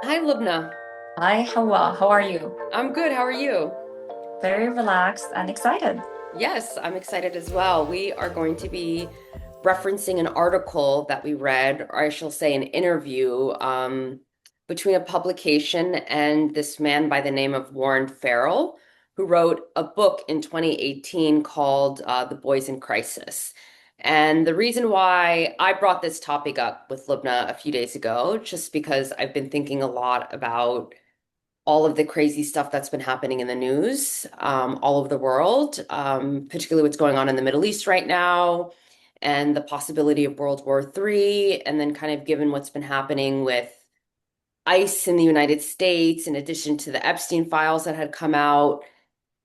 Hi, Lubna. Hi, Hawa. How are you? I'm good. How are you? Very relaxed and excited. Yes, I'm excited as well. We are going to be referencing an article that we read, or I shall say, an interview between a publication and this man by the name of Warren Farrell, who wrote a book in 2018 called The Boys in Crisis. And the reason why I brought this topic up with Lubna a few days ago, just because I've been thinking a lot about all of the crazy stuff that's been happening in the news, all over the world, particularly what's going on in the Middle East right now, and the possibility of World War III, and then kind of given what's been happening with ICE in the United States, in addition to the Epstein files that had come out,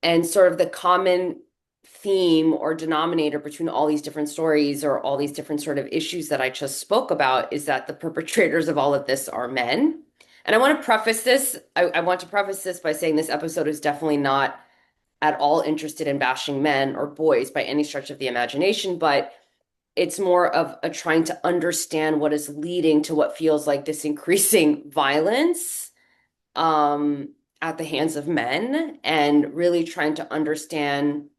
and sort of the common theme or denominator between all these different stories or all these different sort of issues that I just spoke about is that the perpetrators of all of this are men. And I want to preface this, I want to preface this by saying this episode is definitely not at all interested in bashing men or boys by any stretch of the imagination, but it's more of a trying to understand what is leading to what feels like this increasing violence um, at the hands of men and really trying to understand,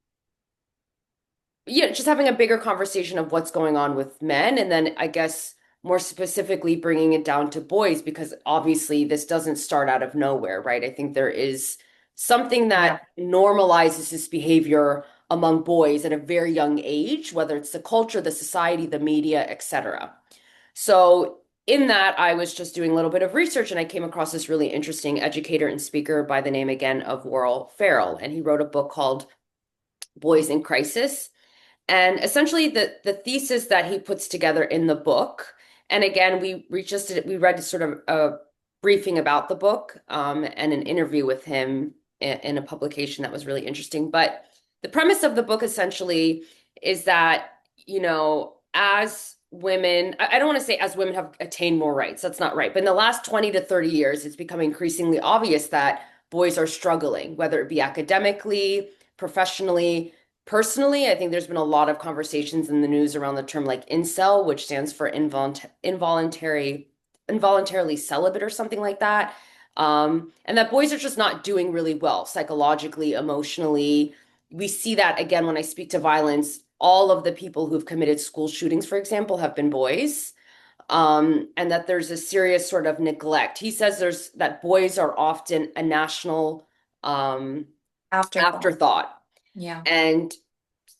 yeah, just having a bigger conversation of what's going on with men. And then I guess more specifically bringing it down to boys, because obviously this doesn't start out of nowhere, right? I think there is something Yeah. that normalizes this behavior among boys at a very young age, whether it's the culture, the society, the media, etc. So in that, I was just doing a little bit of research and I came across this really interesting educator and speaker by the name again of Warren Farrell. And he wrote a book called Boys in Crisis. And essentially the thesis that he puts together in the book, and again, we read sort of a briefing about the book and an interview with him in a publication that was really interesting. But the premise of the book essentially is that, as women, I don't want to say as women have attained more rights, that's not right. But in the last 20 to 30 years, it's become increasingly obvious that boys are struggling, whether it be academically, professionally, personally. I think there's been a lot of conversations in the news around the term like incel, which stands for involuntarily celibate or something like that. And that boys are just not doing really well psychologically, emotionally. We see that again when I speak to violence. All of the people who've committed school shootings, for example, have been boys. And that there's a serious sort of neglect. He says there's that boys are often a national Afterthought. afterthought. Yeah. And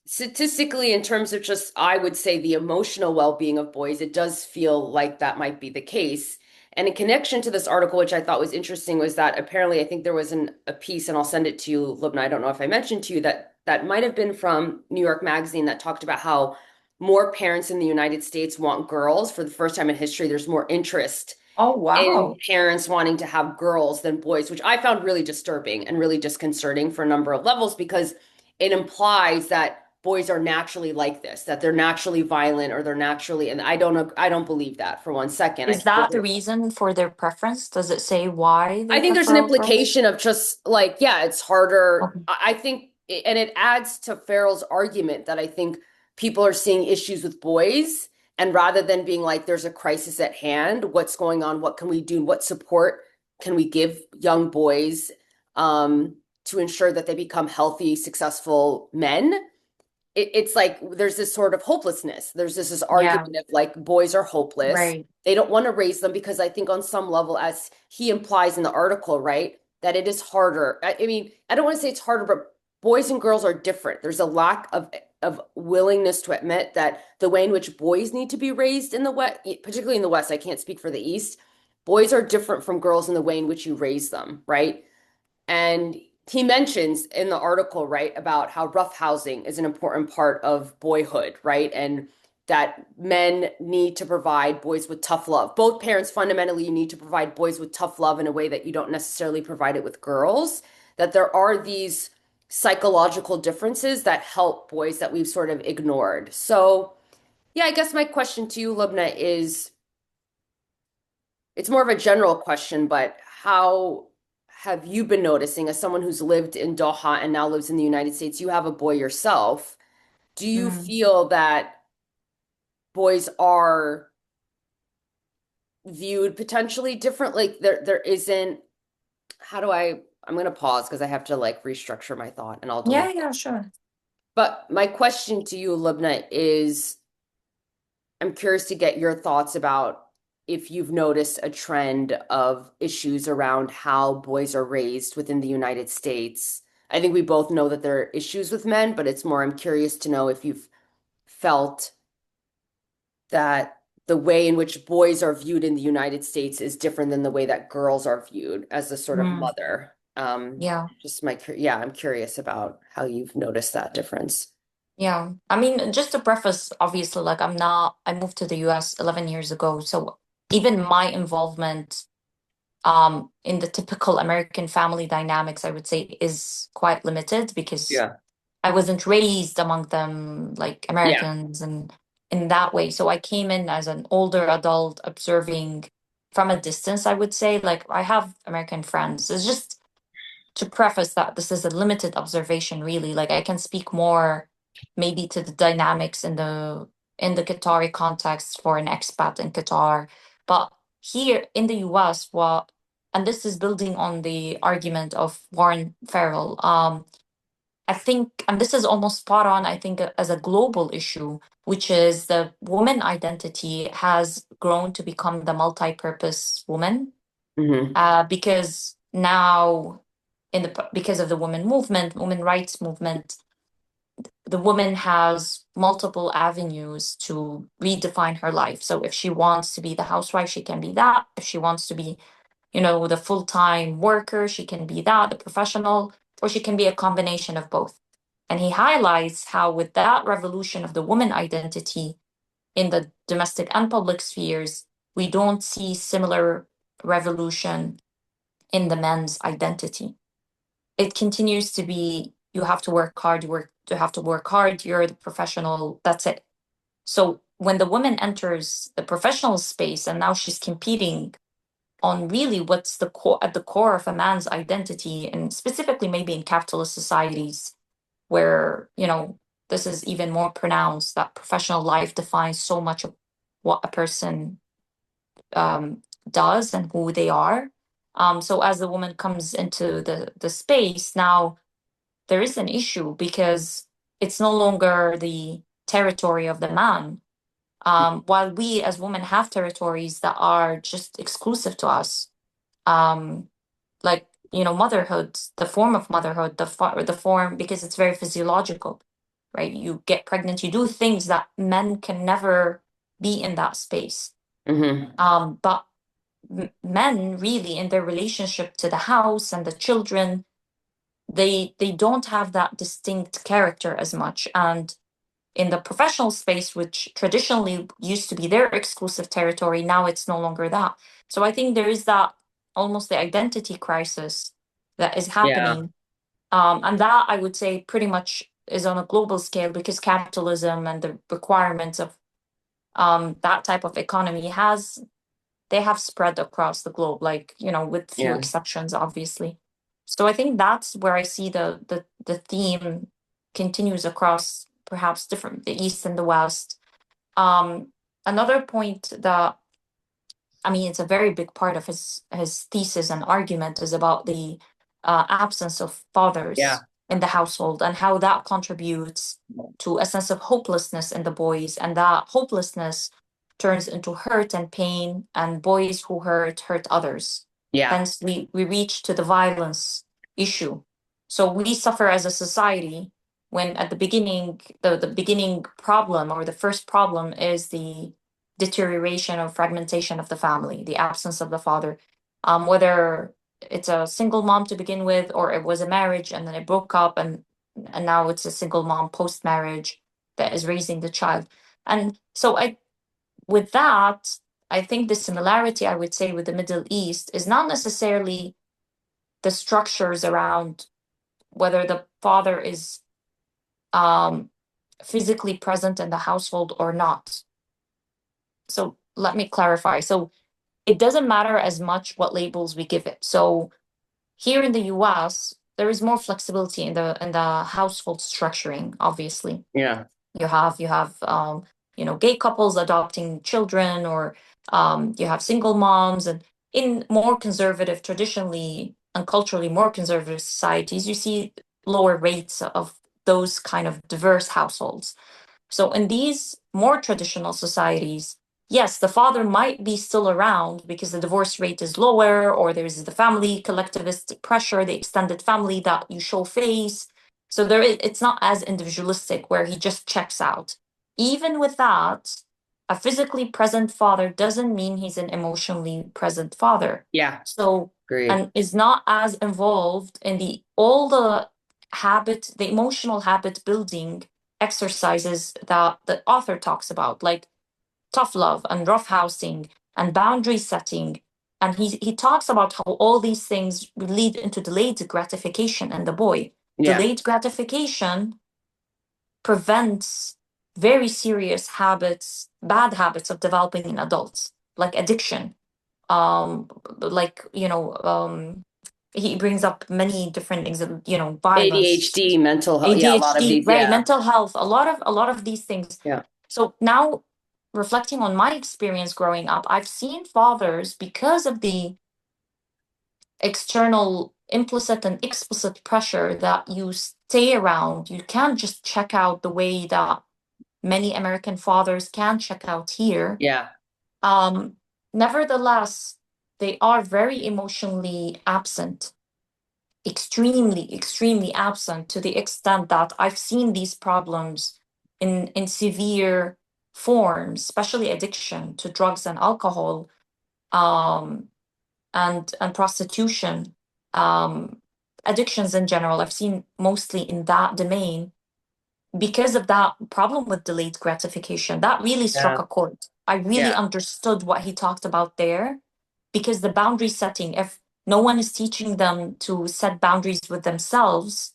statistically, in terms of just, I would say, the emotional well-being of boys, it does feel like that might be the case. And in connection to this article, which I thought was interesting, was that apparently I think there was a piece, and I'll send it to you, Lubna. I don't know if I mentioned to you that might have been from New York Magazine that talked about how more parents in the United States want girls. For the first time in history, there's more interest Oh, in wow. parents wanting to have girls than boys, which I found really disturbing and really disconcerting for a number of levels because it implies that boys are naturally like this, that they're naturally violent or they're naturally, and I don't believe that for one second. Is that the reason for their preference? Does it say why I they think there's an prefer girls? implication of just like, yeah, it's harder. Okay. I think, and it adds to Farrell's argument that I think people are seeing issues with boys. And rather than being like, there's a crisis at hand, what's going on? What can we do? What support can we give young boys to ensure that they become healthy, successful men? It's like there's this sort of hopelessness. There's this Yeah, argument of like boys are hopeless. right. They don't want to raise them because I think on some level, as he implies in the article, right, that it is harder. I mean, I don't want to say it's harder, but boys and girls are different. There's a lack of willingness to admit that the way in which boys need to be raised in the West, particularly in the West, I can't speak for the East. Boys are different from girls in the way in which you raise them, right? And he mentions in the article, right, about how roughhousing is an important part of boyhood, right? And that men need to provide boys with tough love. Both parents fundamentally need to provide boys with tough love in a way that you don't necessarily provide it with girls. That there are these psychological differences that help boys that we've sort of ignored. So, yeah, I guess my question to you, Lubna, is it's more of a general question, but how have you been noticing as someone who's lived in Doha and now lives in the United States? You have a boy yourself. Do you Mm. feel that boys are viewed potentially different. Like there isn't, how do I'm gonna pause because I have to like restructure my thought and I'll Yeah, delete it. yeah, sure. But my question to you, Lubna, is I'm curious to get your thoughts about if you've noticed a trend of issues around how boys are raised within the United States. I think we both know that there are issues with men, but it's more, I'm curious to know if you've felt that the way in which boys are viewed in the United States is different than the way that girls are viewed as a sort of Mm, mother. yeah. Yeah, I'm curious about how you've noticed that difference. Yeah. I mean, just to preface, obviously, like I moved to the US 11 years ago. So even my involvement in the typical American family dynamics, I would say, is quite limited because Yeah. I wasn't raised among them like Yeah. Americans and in that way. So I came in as an older adult observing from a distance, I would say. Like I have American friends. It's just to preface that this is a limited observation, really. Like I can speak more maybe to the dynamics in the Qatari context for an expat in Qatar. But here in the US, what and this is building on the argument of Warren Farrell. I think, and this is almost spot on, I think, as a global issue, which is the woman identity has grown to become the multi-purpose woman, Hmm. because now, because of the women movement, women rights movement, the woman has multiple avenues to redefine her life. So if she wants to be the housewife, she can be that. If she wants to be, the full-time worker, she can be that, the professional, or she can be a combination of both. And he highlights how, with that revolution of the woman identity in the domestic and public spheres, we don't see similar revolution in the men's identity. It continues to be you have to work hard, you have to work hard, you're the professional, that's it. So when the woman enters the professional space and now she's competing on really what's the core at the core of a man's identity, and specifically maybe in capitalist societies where this is even more pronounced, that professional life defines so much of what a person um, does and who they are. So as the woman comes into the space now, there is an issue because it's no longer the territory of the man. While we as women have territories that are just exclusive to us, um, like motherhood, the form of motherhood, the form, because it's very physiological, right? You get pregnant, you do things that men can never be in that space. Hmm. But men really in their relationship to the house and the children, they don't have that distinct character as much. And in the professional space, which traditionally used to be their exclusive territory, now it's no longer that. So I think there is that almost the identity crisis that is Yeah. happening. And that I would say pretty much is on a global scale because capitalism and the requirements of that type of economy they have spread across the globe, like, with few Yeah. exceptions, obviously. So I think that's where I see the theme continues across perhaps different the East and the West. Um, Another point that I mean, it's a very big part of his thesis and argument is about the absence of Yeah. fathers in the household and how that contributes to a sense of hopelessness in the boys, and that hopelessness turns into hurt and pain, and boys who hurt others. Yeah. Hence, we reach to the violence issue. So we suffer as a society when at the beginning, the beginning problem or the first problem is the deterioration or fragmentation of the family, the absence of the father, whether it's a single mom to begin with, or it was a marriage and then it broke up, and now it's a single mom post marriage that is raising the child. And so with that, I think the similarity I would say with the Middle East is not necessarily the structures around whether the father is um, physically present in the household or not. So let me clarify. So it doesn't matter as much what labels we give it. So here in the US, there is more flexibility in the household structuring, obviously. Yeah. You have gay couples adopting children, or you have single moms. And in more conservative, traditionally and culturally more conservative societies, you see lower rates of those kind of diverse households. So in these more traditional societies, yes, the father might be still around because the divorce rate is lower, or there's the family collectivist pressure, the extended family that you show face. So it's not as individualistic where he just checks out. Even with that, a physically present father doesn't mean he's an emotionally present father. Yeah, So, agreed. and is not as involved in the emotional habit building exercises that the author talks about, like tough love and roughhousing and boundary setting. And he talks about how all these things lead into delayed gratification in the boy. Yeah. Delayed gratification prevents very serious habits, bad habits of developing in adults, like addiction. Like, he brings up many different things, violence, ADHD, mental health. Yeah, a lot of ADHD, these. right, Yeah. mental health, a lot of these things. Yeah. So now, reflecting on my experience growing up, I've seen fathers, because of the external implicit and explicit pressure that you stay around, you can't just check out the way that many American fathers can check out here. Yeah. Um, Nevertheless, they are very emotionally absent, extremely, extremely absent, to the extent that I've seen these problems in severe forms, especially addiction to drugs and alcohol, um, and prostitution, um, addictions in general. I've seen mostly in that domain because of that problem with delayed gratification. That really struck Yeah. a chord. I really Yeah. understood what he talked about there, because the boundary setting, if no one is teaching them to set boundaries with themselves,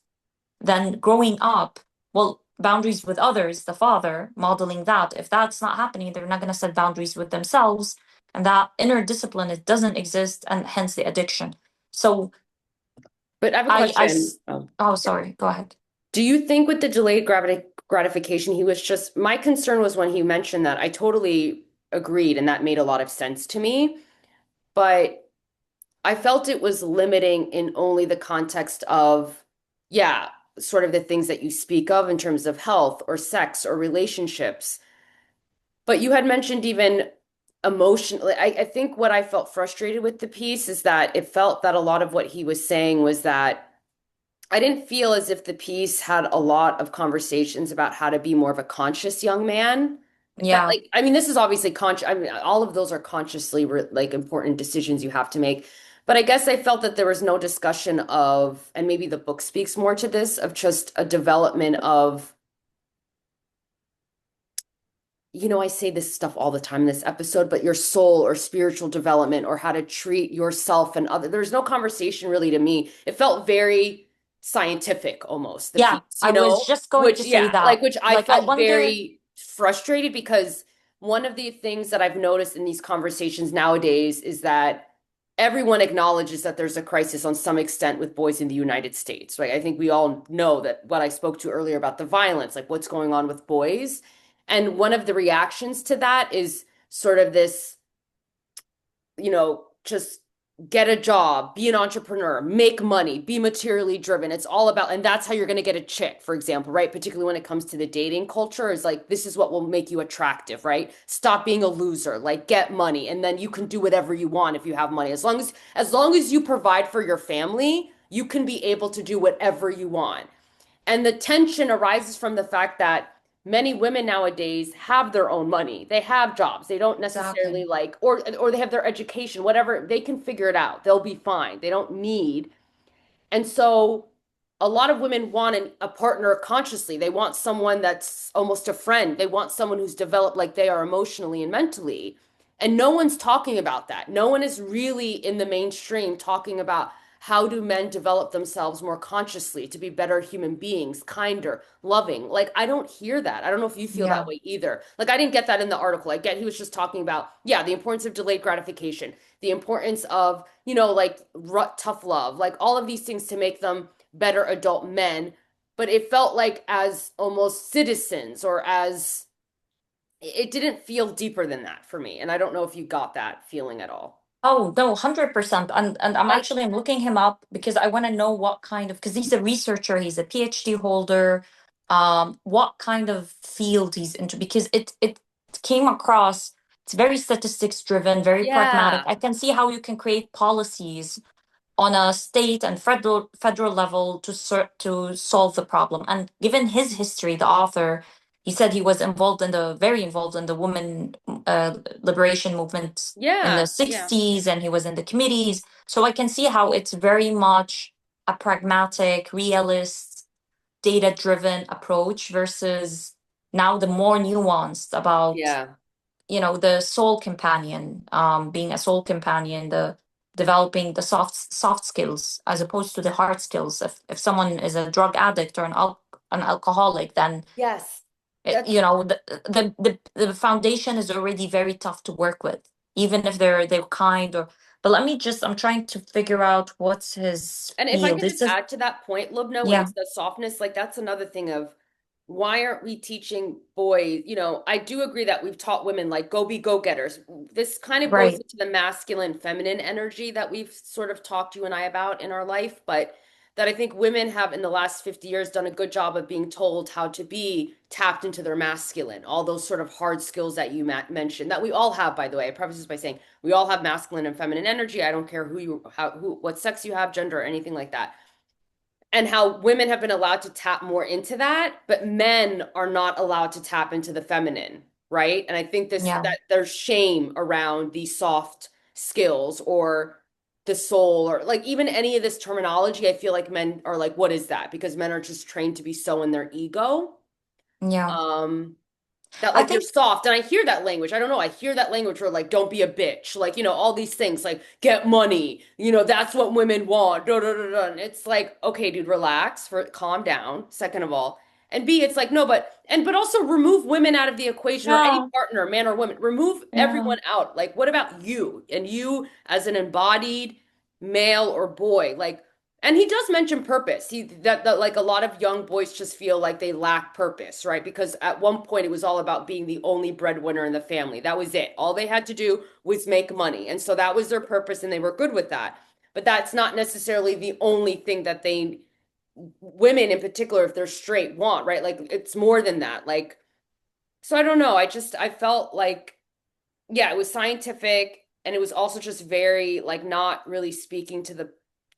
then growing up, well, boundaries with others, the father modeling that, if that's not happening, they're not going to set boundaries with themselves. And that inner discipline, it doesn't exist, and hence the addiction. So But I have a I question. oh, sorry, go ahead. Do you think with the delayed gratification, he was just, my concern was when he mentioned that, I totally agreed, and that made a lot of sense to me. But I felt it was limiting in only the context of, yeah, sort of the things that you speak of in terms of health or sex or relationships. But you had mentioned even emotionally. I think what I felt frustrated with the piece is that it felt that a lot of what he was saying was that I didn't feel as if the piece had a lot of conversations about how to be more of a conscious young man. That Yeah. like, I mean, this is obviously conscious. I mean, all of those are consciously like important decisions you have to make. But I guess I felt that there was no discussion of, and maybe the book speaks more to this, of just a development of, I say this stuff all the time in this episode, but your soul or spiritual development or how to treat yourself and other. There's no conversation really to me. It felt very scientific almost, the Yeah, piece, I was just going to which, say yeah, that. like, which I Like, I felt wonder, very frustrated because one of the things that I've noticed in these conversations nowadays is that everyone acknowledges that there's a crisis on some extent with boys in the United States, right? I think we all know that what I spoke to earlier about the violence, like what's going on with boys. And one of the reactions to that is sort of this, just get a job, be an entrepreneur, make money, be materially driven. It's all about, and that's how you're going to get a chick, for example, right? Particularly when it comes to the dating culture, is like, this is what will make you attractive, right? Stop being a loser, like get money, and then you can do whatever you want if you have money. As long as you provide for your family, you can be able to do whatever you want. And the tension arises from the fact that many women nowadays have their own money. They have jobs. They don't necessarily exactly. like, or they have their education, whatever. They can figure it out. They'll be fine. They don't need. And so a lot of women want a partner consciously. They want someone that's almost a friend. They want someone who's developed like they are emotionally and mentally. And no one's talking about that. No one is really in the mainstream talking about how do men develop themselves more consciously to be better human beings, kinder, loving. Like, I don't hear that. I don't know if you feel that Yeah. way either. Like, I didn't get that in the article. I get he was just talking about, yeah, the importance of delayed gratification, the importance of, like tough love, like all of these things to make them better adult men. But it felt like as almost citizens or as it didn't feel deeper than that for me. And I don't know if you got that feeling at all. Oh, no, 100%. And Like, I'm looking him up because I want to know what kind of, because he's a researcher, he's a PhD holder, what kind of field he's into, because it came across, it's very statistics driven, very pragmatic. yeah, I can see how you can create policies on a state and federal level to to solve the problem. And given his history, the author, he said he was involved in the very involved in the women liberation movement in the yeah, yeah, 60s, and he was in the committees. So I can see how it's very much a pragmatic, realist, data-driven approach versus now the more nuanced about, yeah, the soul companion, being a soul companion, the developing the soft skills as opposed to the hard skills. If someone is a drug addict or an alcoholic, then yes. That's the foundation is already very tough to work with, even if they're kind or. But let me just, I'm trying to figure out what's his And if I field. could This just is add to that point, Lubna, when you yeah, said softness, like that's another thing of why aren't we teaching boys? I do agree that we've taught women like go be go-getters. This kind of goes right. into the masculine feminine energy that we've sort of talked you and I about in our life, but that I think women have in the last 50 years done a good job of being told how to be tapped into their masculine, all those sort of hard skills that you mentioned that we all have, by the way. I preface this by saying we all have masculine and feminine energy. I don't care what sex you have, gender, or anything like that. And how women have been allowed to tap more into that, but men are not allowed to tap into the feminine, right? And I think this Yeah, that there's shame around these soft skills or the soul or like even any of this terminology. I feel like men are like, what is that? Because men are just trained to be so in their ego. yeah. Um, that I like you're think soft. And I hear that language. I don't know. I hear that language where like don't be a bitch. Like, all these things like get money. That's what women want. Da, da, da, da. And it's like, okay, dude, relax for calm down, second of all. And B, it's like, no, but also remove women out of the equation or any yeah, partner, man or woman. Remove yeah. everyone out. Like, what about you? And you as an embodied male or boy? Like, and he does mention purpose. That like a lot of young boys just feel like they lack purpose, right? Because at one point it was all about being the only breadwinner in the family. That was it. All they had to do was make money. And so that was their purpose and they were good with that. But that's not necessarily the only thing that women in particular, if they're straight, want, right? Like it's more than that. Like, so I don't know. I felt like, yeah, it was scientific and it was also just very like not really speaking to the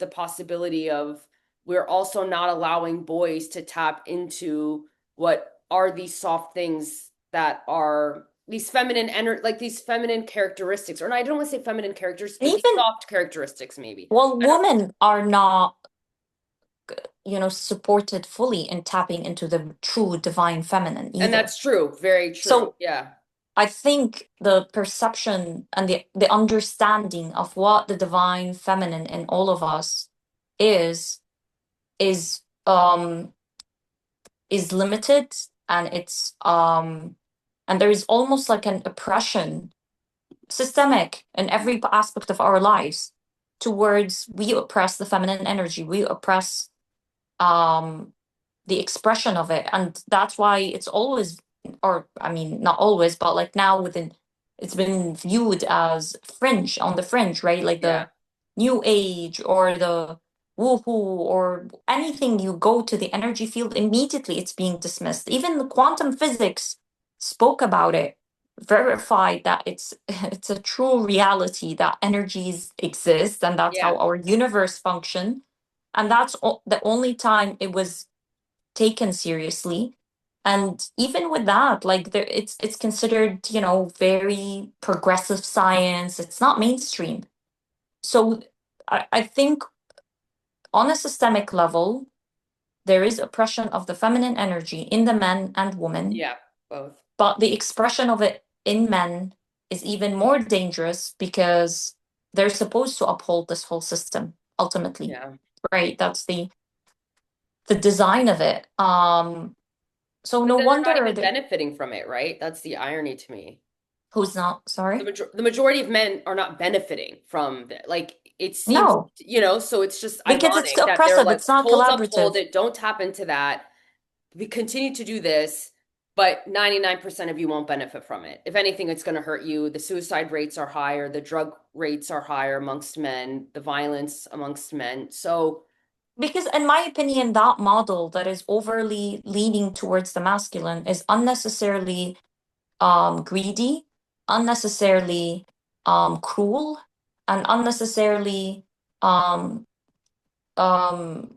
possibility of we're also not allowing boys to tap into what are these soft things that are these like these feminine characteristics, or no, I don't want to say feminine characters, And but these even, soft characteristics maybe. well, I don't, women are not, supported fully in tapping into the true divine feminine and either. that's true, very true. So Yeah. I think the perception and the understanding of what the divine feminine in all of us is is um is limited, and and there is almost like an oppression, systemic in every aspect of our lives, towards we oppress the feminine energy, we oppress um the expression of it. And that's why it's always, or I mean not always, but like now within, it's been viewed as fringe, on the fringe, right? Like Yeah. the new age or the woohoo or anything, you go to the energy field, immediately it's being dismissed. Even the quantum physics spoke about it, verified that it's it's a true reality that energies exist, and that's Yeah. how our universe function. And that's the only time it was taken seriously. And even with that, like there, it's considered, very progressive science. It's not mainstream. So I think on a systemic level, there is oppression of the feminine energy in the men and women, Yeah. Both. but the expression of it in men is even more dangerous because they're supposed to uphold this whole system ultimately, Yeah. right? That's the design of it. So But no then they're not wonder even that. benefiting from it, right? That's the irony to me. Who's not? the Sorry? major the majority of men are not benefiting from that. Like it seems, No, so it's just because it's ironic that they're oppressive. like It's not told to uphold collaborative. it, don't tap into that. We continue to do this, but 99% of you won't benefit from it. If anything, it's going to hurt you. The suicide rates are higher, the drug rates are higher amongst men, the violence amongst men. So, Because in my opinion, that model that is overly leaning towards the masculine is unnecessarily greedy, unnecessarily cruel, and unnecessarily um um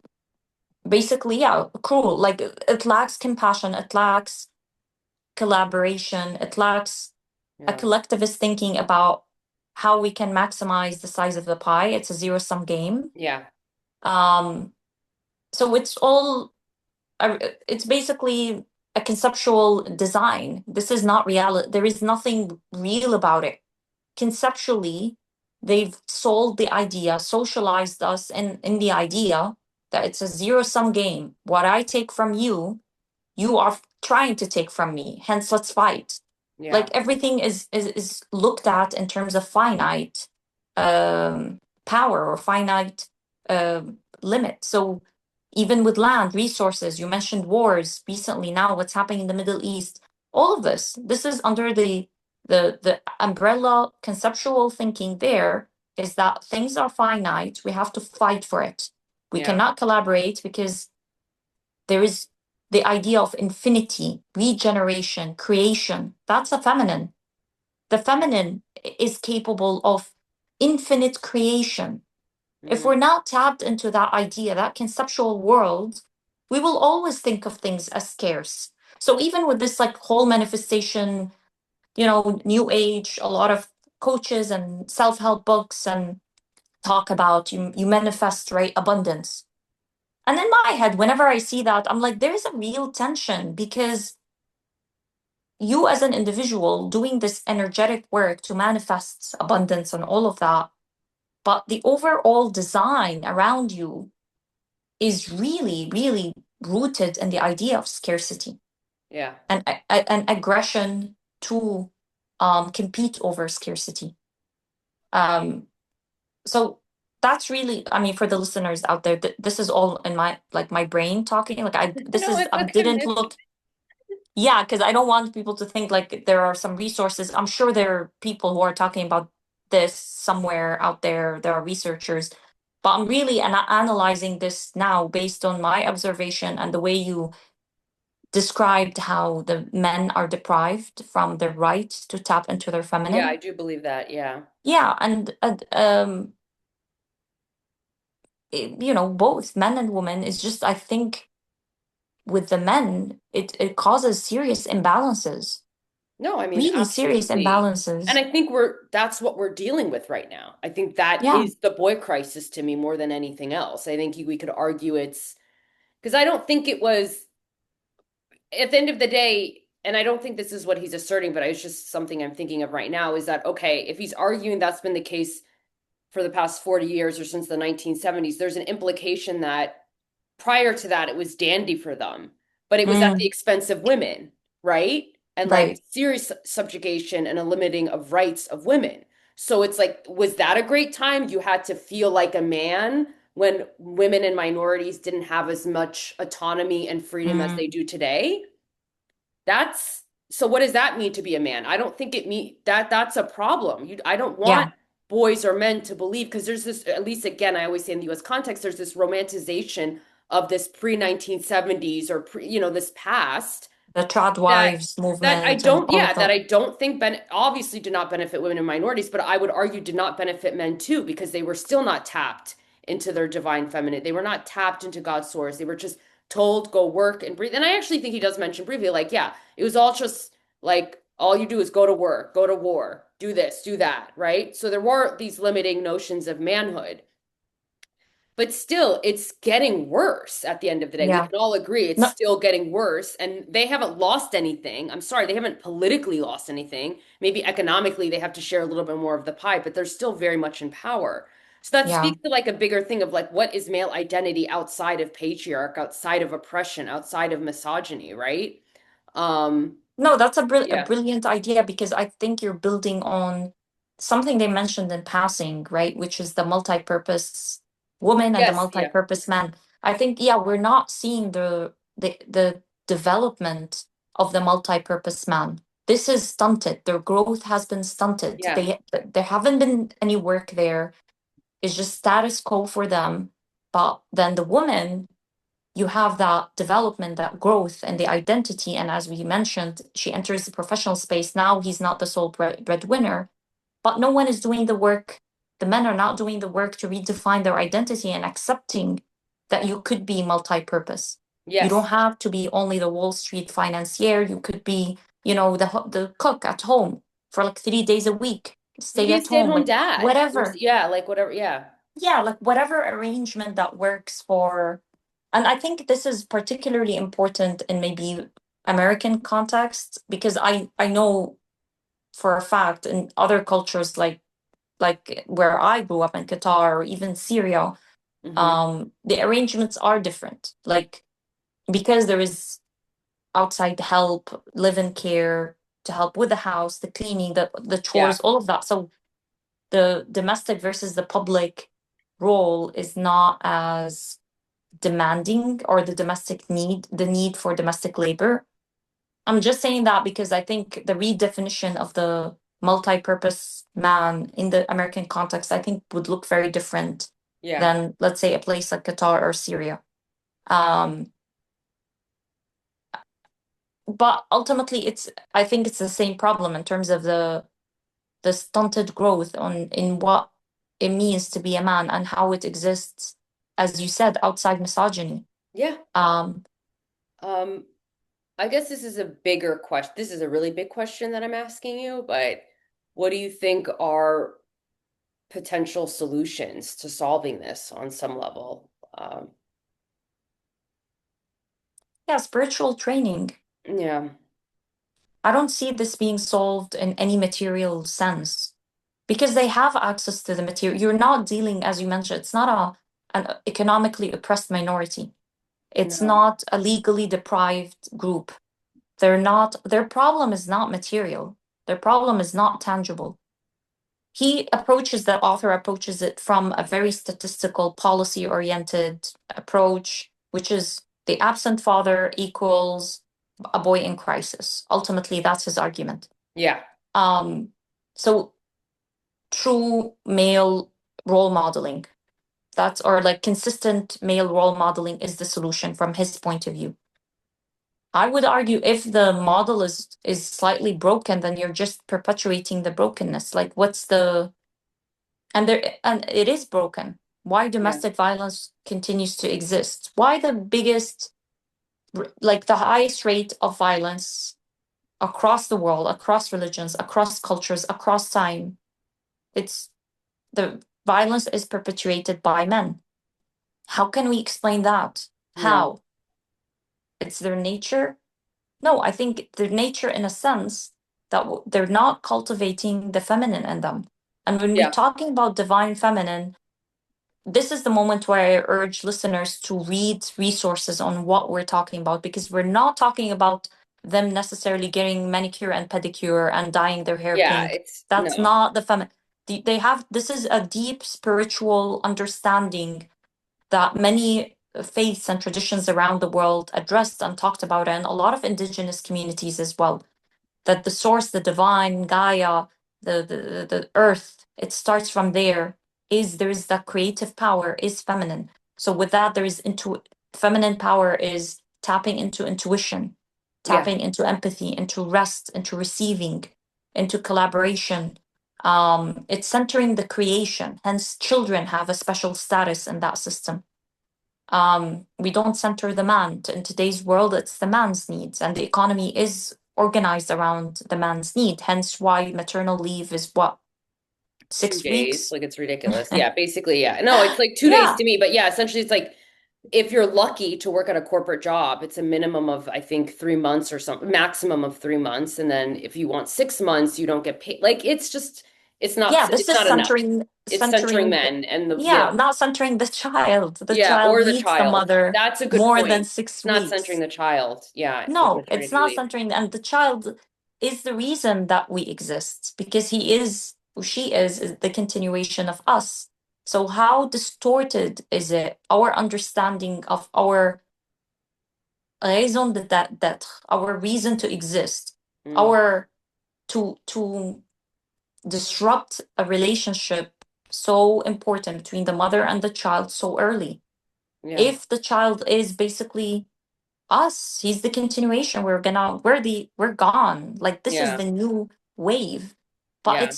basically, yeah, cruel. Like it lacks compassion, it lacks collaboration, it lacks a yeah, collectivist thinking about how we can maximize the size of the pie. It's a zero sum game. yeah, um so it's all it's basically a conceptual design. This is not reality. There is nothing real about it. Conceptually, they've sold the idea, socialized us in the idea that it's a zero sum game. What I take from you, you are trying to take from me. Hence, let's fight. yeah, Like everything is looked at in terms of finite power or finite limit. So even with land resources, you mentioned wars recently. Now, what's happening in the Middle East? All of this is under the umbrella conceptual thinking. There is that things are finite. We have to fight for it. We yeah, cannot collaborate because there is the idea of infinity, regeneration, creation. That's a feminine. The feminine is capable of infinite creation. If mm, we're not tapped into that idea, that conceptual world, we will always think of things as scarce. So even with this like whole manifestation, new age, a lot of coaches and self-help books and talk about you manifest, right, abundance. And in my head, whenever I see that, I'm like, there's a real tension because you as an individual doing this energetic work to manifest abundance and all of that, but the overall design around you is really, really rooted in the idea of scarcity yeah. and aggression to compete over scarcity. Um, so that's really, I mean, for the listeners out there, this is all in my like my brain talking. Like this No, is I and didn't look. Yeah, because I don't want people to think like there are some resources. I'm sure there are people who are talking about this somewhere out there. There are researchers, but I'm really analyzing this now based on my observation and the way you described how the men are deprived from the right to tap into their yeah, I feminine. do believe that. Yeah. Yeah, and both men and women is just I think with the men it causes serious imbalances, No, I mean, really serious absolutely. And imbalances. I think that's what we're dealing with right now. I think that Yeah. is the boy crisis to me more than anything else. I think we could argue it's because I don't think it was at the end of the day, and I don't think this is what he's asserting, but it's just something I'm thinking of right now is that okay, if he's arguing that's been the case for the past 40 years or since the 1970s, there's an implication that prior to that it was dandy for them, but it was at the Mm, expense of women, right? And like right. serious subjugation and a limiting of rights of women. So it's like, was that a great time? You had to feel like a man when women and minorities didn't have as much autonomy and freedom as they Mm, do today? That's so what does that mean to be a man? I don't think it mean that that's a problem. I don't want yeah. boys or men to believe because there's this, at least again, I always say in the US context, there's this romanticization of this pre-1970s or this past The trad that wives that I movement and don't, all yeah, of that that. I don't think obviously did not benefit women and minorities, but I would argue did not benefit men too, because they were still not tapped into their divine feminine. They were not tapped into God's source. They were just told go work and breathe. And I actually think he does mention briefly, like, yeah, it was all just like all you do is go to work, go to war, do this, do that, right? So there were these limiting notions of manhood. But still, it's getting worse at the end of the day. We Yeah. can all agree it's No, still getting worse, and they haven't lost anything. I'm sorry, they haven't politically lost anything. Maybe economically, they have to share a little bit more of the pie, but they're still very much in power. So that yeah. speaks to like a bigger thing of like what is male identity outside of patriarch, outside of oppression, outside of misogyny, right? Um, No, that's a yeah. brilliant idea because I think you're building on something they mentioned in passing, right? Which is the multi-purpose woman and the Yes, yeah. multi-purpose man. I think, yeah, we're not seeing the development of the multi-purpose man. This is stunted. Their growth has been stunted. Yeah. There haven't been any work there. It's just status quo for them. But then the woman, you have that development, that growth, and the identity. And as we mentioned, she enters the professional space. Now he's not the sole breadwinner, but no one is doing the work. The men are not doing the work to redefine their identity and accepting that you could be multi-purpose. You don't Yes. have to be only the Wall Street financier. You could be, the cook at home for like 3 days a week, You could stay be a at home, stay-at-home like dad. whatever. Yeah, like whatever. Yeah. Yeah, like whatever arrangement that works for. And I think this is particularly important in maybe American context, because I know for a fact in other cultures like where I grew up in Qatar or even Syria, Hmm. the arrangements are different. Like because there is outside help, live-in care to help with the house, the cleaning, the Yeah. chores, all of that. So the domestic versus the public role is not as demanding, or the need for domestic labor. I'm just saying that because I think the redefinition of the multi-purpose man in the American context, I think would look very different Yeah. than, let's say, a place like Qatar or Syria. Um, but ultimately, I think it's the same problem in terms of the stunted growth on in what it means to be a man and how it exists, as you said, outside misogyny. Yeah. Um, Um, I guess this is a bigger question. This is a really big question that I'm asking you, but what do you think are potential solutions to solving this on some level? yeah, spiritual training. Yeah. I don't see this being solved in any material sense because they have access to the material. You're not dealing, as you mentioned, it's not an economically oppressed minority. It's No. not a legally deprived group. Their problem is not material. Their problem is not tangible. The author approaches it from a very statistical, policy oriented approach, which is the absent father equals a boy in crisis. Ultimately, that's his argument. Yeah. Um, so true male role modeling, or like consistent male role modeling is the solution from his point of view. I would argue if the model is slightly broken, then you're just perpetuating the brokenness. Like what's the and it is broken. Why Yeah. domestic violence continues to exist? Why the biggest, like the highest rate of violence across the world, across religions, across cultures, across time? It's the violence is perpetuated by men. How can we explain that? Yeah. How? It's their nature? No, I think their nature in a sense that they're not cultivating the feminine in them. And when we're Yeah. talking about divine feminine, this is the moment where I urge listeners to read resources on what we're talking about, because we're not talking about them necessarily getting manicure and pedicure and dyeing their hair Yeah. pink. It's That's no. not the feminine. They have, this is a deep spiritual understanding that many faiths and traditions around the world addressed and talked about, and a lot of indigenous communities as well, that the source, the divine, Gaia, the earth, it starts from there. There is that creative power is feminine. So with that, there is feminine power is tapping into intuition, Yeah. tapping into empathy, into rest, into receiving, into collaboration. It's centering the creation. Hence, children have a special status in that system. We don't center the man. In today's world, it's the man's needs, and the economy is organized around the man's need. Hence, why maternal leave is what, Two six days. weeks? Like it's ridiculous. Yeah, basically, yeah. No, it's like 2 days Yeah, to me, but yeah, essentially it's like if you're lucky to work at a corporate job, it's a minimum of I think 3 months or something, maximum of 3 months. And then if you want 6 months, you don't get paid. Like it's just yeah. This it's is not enough. It's centering centering. men and Yeah, not centering the child. The yeah, child or the needs the child. mother That's a good more than point. six It's not centering weeks. the child. Yeah, for the No, it's maternity not leave. centering, and the child is the reason that we exist, because he is, who she is the continuation of us. So how distorted is it, our understanding of our raison d'être, our reason to exist, Mm, our to disrupt a relationship so important between the mother and the child so early. yeah, If the child is basically us, he's the continuation. We're gone. Like this is yeah, the new wave. But yeah.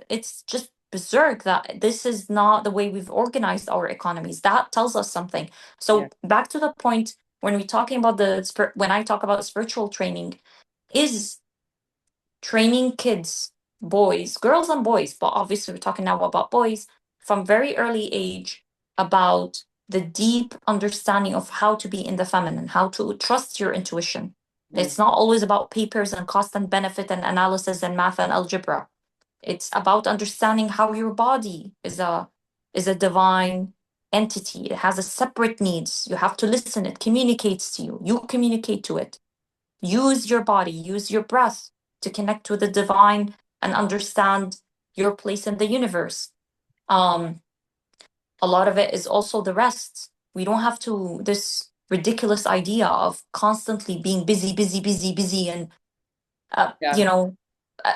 it's just berserk that this is not the way we've organized our economies. That tells us something. Yeah. So back to the point when we're talking about when I talk about spiritual training, is training kids, boys, girls and boys, but obviously we're talking now about boys from very early age about the deep understanding of how to be in the feminine, how to trust your intuition. Mm, It's not always about papers and cost and benefit and analysis and math and algebra. It's about understanding how your body is a divine entity. It has a separate needs. You have to listen. It communicates to you. You communicate to it. Use your body, use your breath to connect with the divine and understand your place in the universe. Um, a lot of it is also the rest. We don't have to, this ridiculous idea of constantly being busy, busy, busy, busy, and, yeah.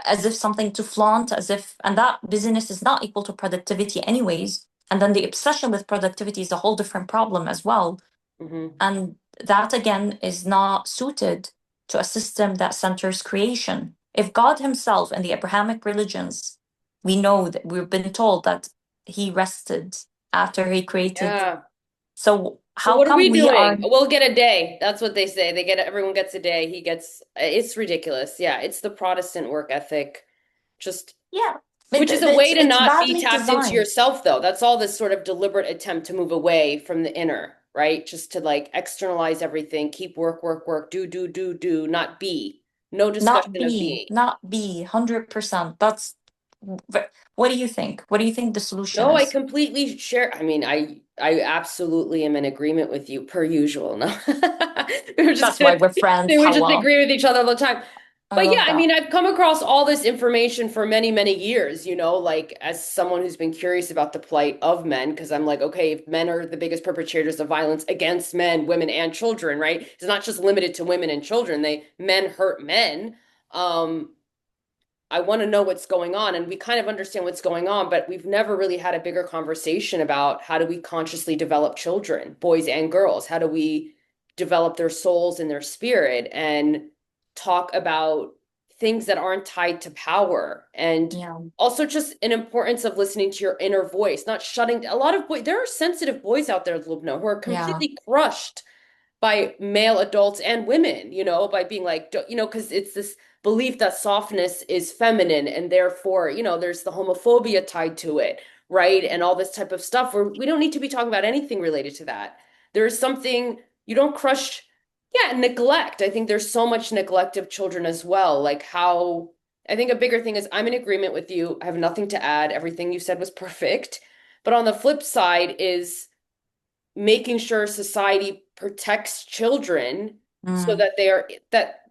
as if something to flaunt, as if, and that busyness is not equal to productivity, anyways. And then the obsession with productivity is a whole different problem as well. Hmm. And that again is not suited to a system that centers creation. If God Himself and the Abrahamic religions, we know that we've been told that He rested after He created. Yeah. So So how what are come we we are, doing? We'll get a day. That's what they say. Everyone gets a day. He gets, it's ridiculous. Yeah, it's the Protestant work ethic. Just, yeah, which is a it's way to it's not be badly tapped into designed. yourself, though. That's all this sort of deliberate attempt to move away from the inner, right? Just to like externalize everything, keep work, work, work, do, not be. No Not discussion of be, being. not be, 100%. That's what do you think? What do you think the solution No, I is? completely share. I mean, I absolutely am in agreement with you per usual. No, we're just That's why we're friends, we just Hawa. agree with each other all the time. I But yeah, love I that. mean, I've come across all this information for many, many years, like as someone who's been curious about the plight of men, because I'm like, okay, if men are the biggest perpetrators of violence against men, women, and children, right? It's not just limited to women and children. Men hurt men. Um, I want to know what's going on, and we kind of understand what's going on, but we've never really had a bigger conversation about how do we consciously develop children, boys and girls? How do we develop their souls and their spirit and talk about things that aren't tied to power? And Yeah, also just an importance of listening to your inner voice, not shutting a lot of boys. There are sensitive boys out there, Lubna, who are yeah, completely crushed by male adults and women, by being like, because it's this belief that softness is feminine and therefore, there's the homophobia tied to it, right? And all this type of stuff where we don't need to be talking about anything related to that. There's something you don't crush, yeah, neglect. I think there's so much neglect of children as well. Like how I think a bigger thing is I'm in agreement with you. I have nothing to add. Everything you said was perfect. But on the flip side is making sure society protects children so mm, that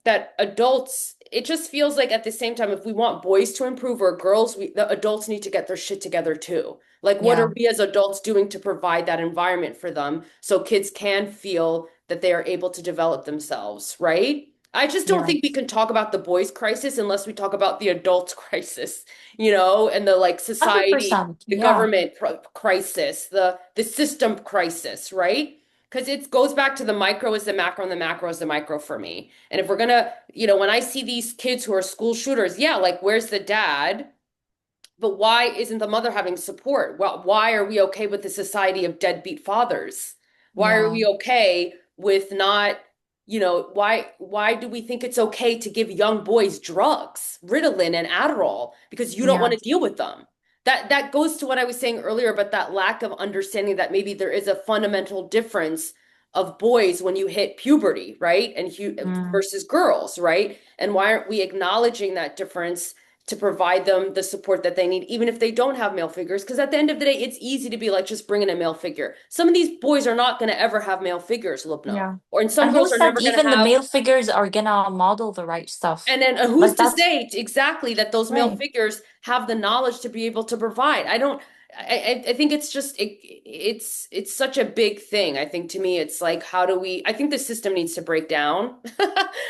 that adults, it just feels like at the same time if we want boys to improve or girls, the adults need to get their shit together too. Like what are yeah, we as adults doing to provide that environment for them so kids can feel that they are able to develop themselves, right? I just don't yeah. think we can talk about the boys crisis unless we talk about the adults crisis, and the like society, 100%. the Yeah. government crisis, the system crisis, right? Because it goes back to the micro is the macro and the macro is the micro for me. And if we're gonna, when I see these kids who are school shooters, yeah, like where's the dad? But why isn't the mother having support? Well, why are we okay with the society of deadbeat fathers? Why are Yeah. we okay with not, why do we think it's okay to give young boys drugs, Ritalin and Adderall, because you don't Yeah. want to deal with them? That goes to what I was saying earlier about that lack of understanding that maybe there is a fundamental difference of boys when you hit puberty, right? And Mm, versus girls, right? And why aren't we acknowledging that difference to provide them the support that they need, even if they don't have male figures. Because at the end of the day, it's easy to be like, just bring in a male figure. Some of these boys are not going to ever have male figures, Lubna. Yeah. Or and some And who girls are said never going to even the have. male figures are gonna model the right stuff? And then who's Like to that's say exactly that those male right. figures have the knowledge to be able to provide? I don't. I think it's just it's such a big thing. I think to me it's like how do we? I think the system needs to break down.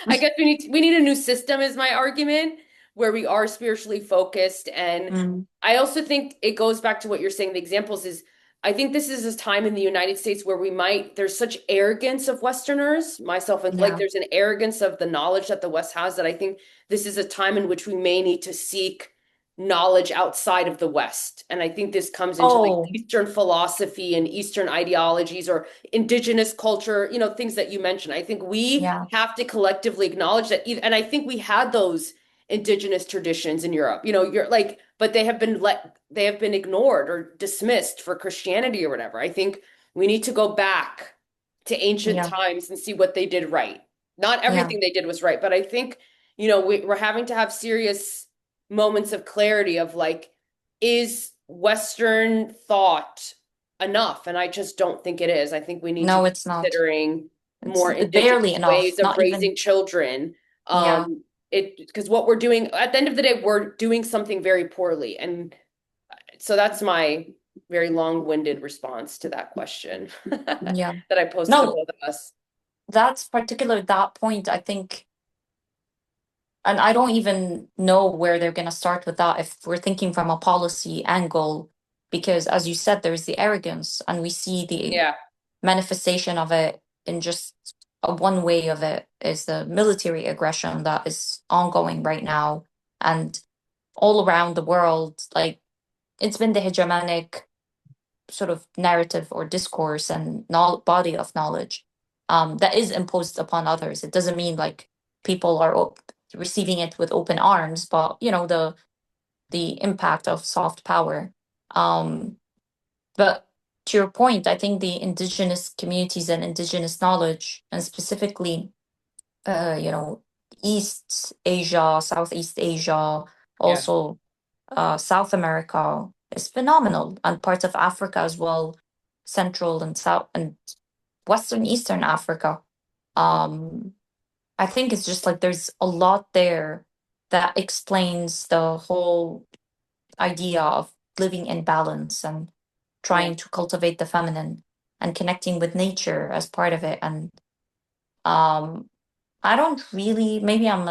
I guess we need a new system is my argument where we are spiritually focused. And Mm, I also think it goes back to what you're saying. The examples is I think this is a time in the United States where there's such arrogance of Westerners, myself, and like yeah. there's an arrogance of the knowledge that the West has that I think this is a time in which we may need to seek knowledge outside of the West. And I think this comes into like Oh, Eastern philosophy and Eastern ideologies or indigenous culture, things that you mentioned. I think we yeah. have to collectively acknowledge that, and I think we had those indigenous traditions in Europe. You're like, but they have been ignored or dismissed for Christianity or whatever. I think we need to go back to ancient Yeah. times and see what they did right. Not Yeah. everything they did was right, but I think, we're having to have serious moments of clarity of like, is Western thought enough? And I just don't think it is. I think we need to No, be it's not. considering It's more barely indigenous enough. ways of Not even. raising children. Yeah. Because what we're doing at the end of the day, we're doing something very poorly. And so that's my very long-winded response to that question Yeah. that I posed to No, both of us. that's particular that point, I think, and I don't even know where they're gonna start with that if we're thinking from a policy angle, because as you said, there's the arrogance, and we see the Yeah, manifestation of it in just a one way of it is the military aggression that is ongoing right now and all around the world. Like it's been the hegemonic sort of narrative or discourse and body of knowledge that is imposed upon others. It doesn't mean like people are receiving it with open arms, but the impact of soft power. Um, but to your point, I think the indigenous communities and indigenous knowledge, and specifically, uh, you know, East Asia, Southeast Asia, yeah, also South America is phenomenal, and parts of Africa as well, Central and South and Western Eastern Africa. Um, I think it's just like there's a lot there that explains the whole idea of living in balance and yeah. trying to cultivate the feminine and connecting with nature as part of it. And um, I don't really, maybe I'm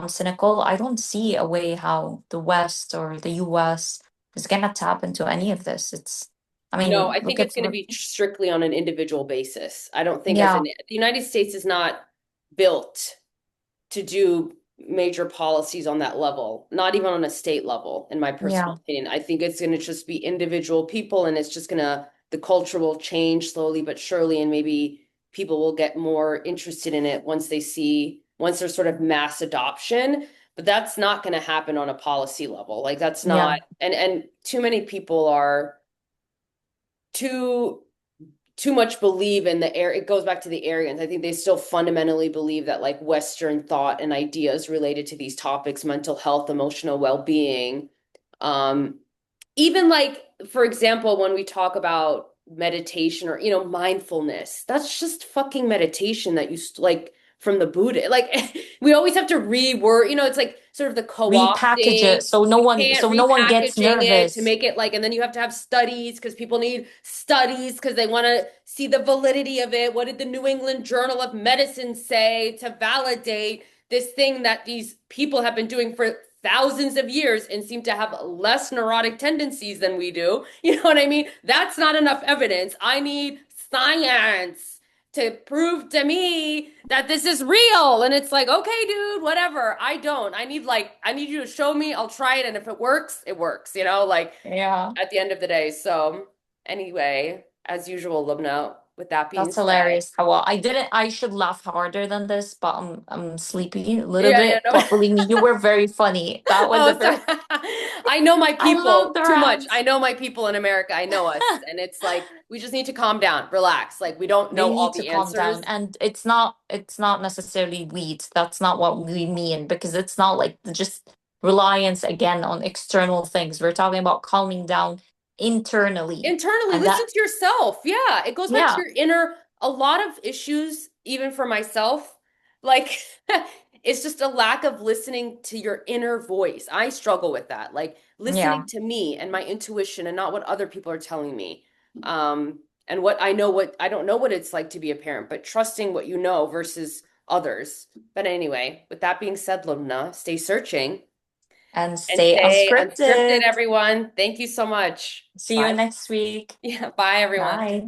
cynical. I don't see a way how the West or the US is gonna tap into any of this. I No, mean, I think look at it's going to what, be strictly on an individual basis. I don't think yeah, the United States is not built to do major policies on that level, not even on a state level, in my personal yeah, opinion. I think it's going to just be individual people and it's just going to, the culture will change slowly but surely. And maybe people will get more interested in it once there's sort of mass adoption. But that's not going to happen on a policy level. Like that's yeah, not, and too many people are too too much believe in the air. It goes back to the arrogance. I think they still fundamentally believe that like Western thought and ideas related to these topics, mental health, emotional well-being, um, even like, for example, when we talk about meditation or, mindfulness, that's just fucking meditation that like from the Buddha. Like we always have to reword, it's like sort of the repackage it co-opting. so no We one can't so no one gets repackaging it to nervous. make it like, and then you have to have studies because people need studies because they want to see the validity of it. What did the New England Journal of Medicine say to validate this thing that these people have been doing for thousands of years and seem to have less neurotic tendencies than we do? You know what I mean? That's not enough evidence. I need science to prove to me that this is real. And it's like, okay, dude, whatever. I don't. I need you to show me. I'll try it. And if it works, it works, like Yeah, at the end of the day. So, anyway, as usual, Lubna, with that being that's said, hilarious. How well, I should laugh harder than this, but I'm sleepy a little yeah, yeah, bit. no. But believe me, you were very funny. That was a Oh, very so I know my I love people the too much. rants. I know my people in America. I know us. And it's like, we just need to calm down, relax. Like, we don't They know all need to the calm down, answers. and it's not necessarily weed. That's not what we mean, because it's not like just reliance again on external things. We're talking about calming down internally. Internally, And listen that, to yourself. Yeah, it goes back to yeah, your inner, a lot of issues, even for myself, like it's just a lack of listening to your inner voice. I struggle with that, like yeah. listening to me and my intuition and not what other people are telling me. And what I know, what I don't know what it's like to be a parent, but trusting what you know versus others. But anyway, with that being said, Lubna, stay searching And and stay stay unscripted, unscripted. everyone. Thank you so much. See you Bye. next week. Yeah, bye everyone. Bye.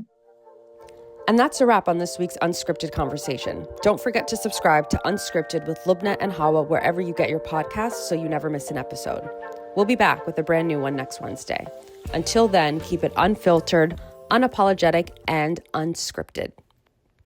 And that's a wrap on this week's Unscripted conversation. Don't forget to subscribe to Unscripted with Lubna and Hawa wherever you get your podcasts so you never miss an episode. We'll be back with a brand new one next Wednesday. Until then, keep it unfiltered, unapologetic, and unscripted.